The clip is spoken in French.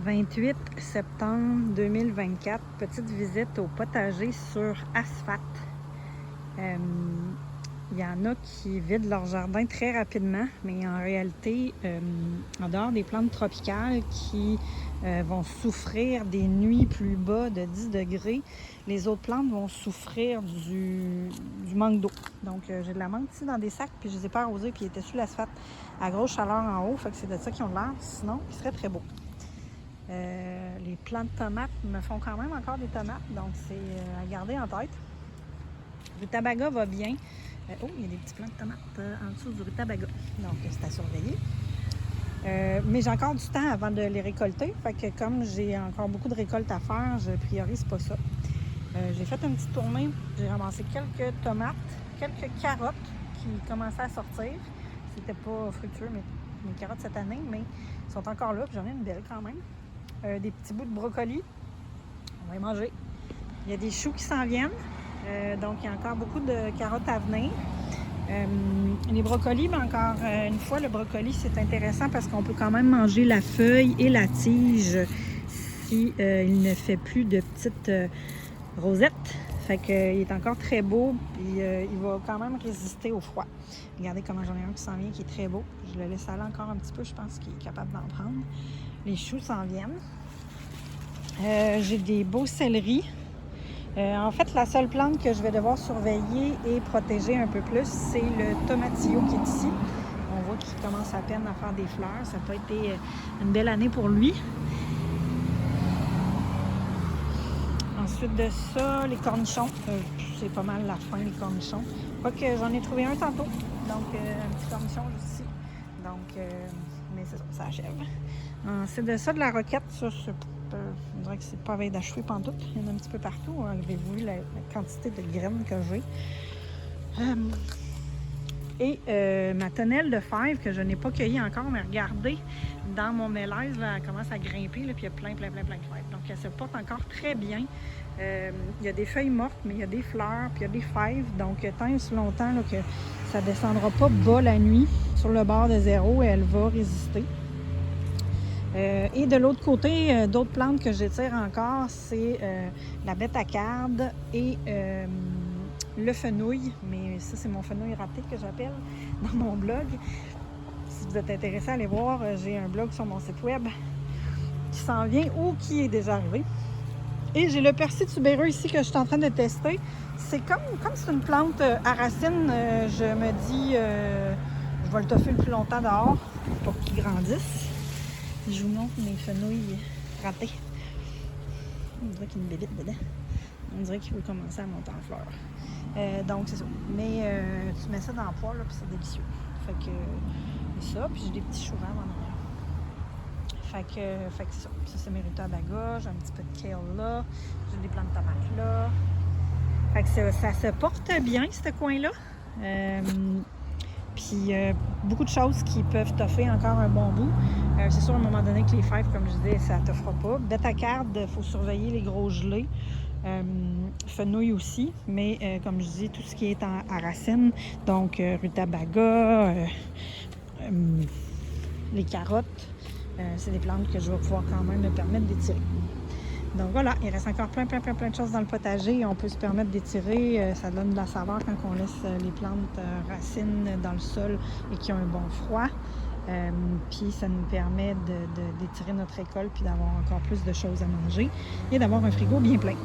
28 septembre 2024, petite visite au potager sur asphalte. Il y en a qui vident leur jardin très rapidement, mais en réalité, en dehors des plantes tropicales qui vont souffrir des nuits plus bas de 10 degrés, les autres plantes vont souffrir du manque d'eau. Donc, j'ai de la menthe ici dans des sacs, puis je les ai pas arrosés, puis ils étaient sur l'asphalte à grosse chaleur en haut, fait que c'est de ça qu'ils ont l'air. Sinon, ils seraient très beaux. Les plants de tomates me font quand même encore des tomates, donc c'est à garder en tête. Le rutabaga va bien. Oh, il y a des petits plants de tomates en dessous du rutabaga, donc c'est à surveiller. Mais j'ai encore du temps avant de les récolter, fait que comme j'ai encore beaucoup de récoltes à faire, je priorise pas ça. J'ai fait une petite tournée, j'ai ramassé quelques tomates, quelques carottes qui commençaient à sortir. C'était pas fructueux, mes carottes cette année, mais ils sont encore là, puis j'en ai une belle quand même. Des petits bouts de brocoli, on va les manger. Il y a des choux qui s'en viennent, donc il y a encore beaucoup de carottes à venir. Les brocolis, bien encore une fois, le brocoli c'est intéressant parce qu'on peut quand même manger la feuille et la tige si il ne fait plus de petites rosettes. Fait qu'il est encore très beau, puis il va quand même résister au froid. Regardez comment j'en ai un qui s'en vient, qui est très beau. Je le laisse aller encore un petit peu, je pense qu'il est capable d'en prendre. Les choux s'en viennent. J'ai des beaux céleris. En fait, la seule plante que je vais devoir surveiller et protéger un peu plus, c'est le tomatillo qui est ici. On voit qu'il commence à peine à faire des fleurs. Ça n'a pas été une belle année pour lui. Ensuite de ça, les cornichons. C'est pas mal la fin, les cornichons. Quoique j'en ai trouvé un tantôt. Donc, un petit cornichon juste ici. Donc, mais c'est ça achève. Ensuite de ça, de la roquette. Ça, on dirait que c'est pas veille d'achever pantoute. Il y en a un petit peu partout. Avez-vous vu la quantité de graines que j'ai? Ma tonnelle de fèves que je n'ai pas cueillie encore, mais regardez, dans mon mélèze, là, elle commence à grimper, là, puis il y a plein de fèves. Donc, elle se porte encore très bien. Il y a des feuilles mortes, mais il y a des fleurs, puis il y a des fèves. Donc, tant et aussi longtemps là, que ça ne descendra pas bas la nuit sur le bord de zéro, elle va résister. Et de l'autre côté, d'autres plantes que j'étire encore, c'est la bétacarde et le fenouil. Mais ça, c'est mon fenouil raté que j'appelle dans mon blog. Si vous êtes intéressé à aller voir, j'ai un blog sur mon site web qui s'en vient ou qui est déjà arrivé. Et j'ai le persil tubéreux ici que je suis en train de tester. C'est comme c'est une plante à racines, je me dis, je vais le toffer le plus longtemps dehors pour qu'il grandisse. Je vous montre mes fenouils ratés. On dirait qu'il y a une bébite dedans. On dirait qu'il faut commencer à monter en fleurs. Donc, c'est ça. Mais tu mets ça dans le poêle, puis c'est délicieux. Fait que ça, puis j'ai des petits choux-rames en arrière. Fait que c'est ça. Ça, c'est mes rutabagas. J'ai un petit peu de kale là. J'ai des plants de tomates là. Fait que ça se porte bien, ce coin-là. Puis beaucoup de choses qui peuvent toffer encore un bon bout. C'est sûr, à un moment donné, que les fèves, comme je disais, ça ne toffera pas. Bétacarde, il faut surveiller les gros gelés. Fenouil aussi, mais comme je dis, tout ce qui est à racines, donc rutabaga, les carottes, c'est des plantes que je vais pouvoir quand même me permettre d'étirer. Donc voilà, il reste encore plein de choses dans le potager. On peut se permettre d'étirer. Ça donne de la saveur quand on laisse les plantes racines dans le sol et qui ont un bon froid. Puis ça nous permet d'étirer notre récolte puis d'avoir encore plus de choses à manger et d'avoir un frigo bien plein.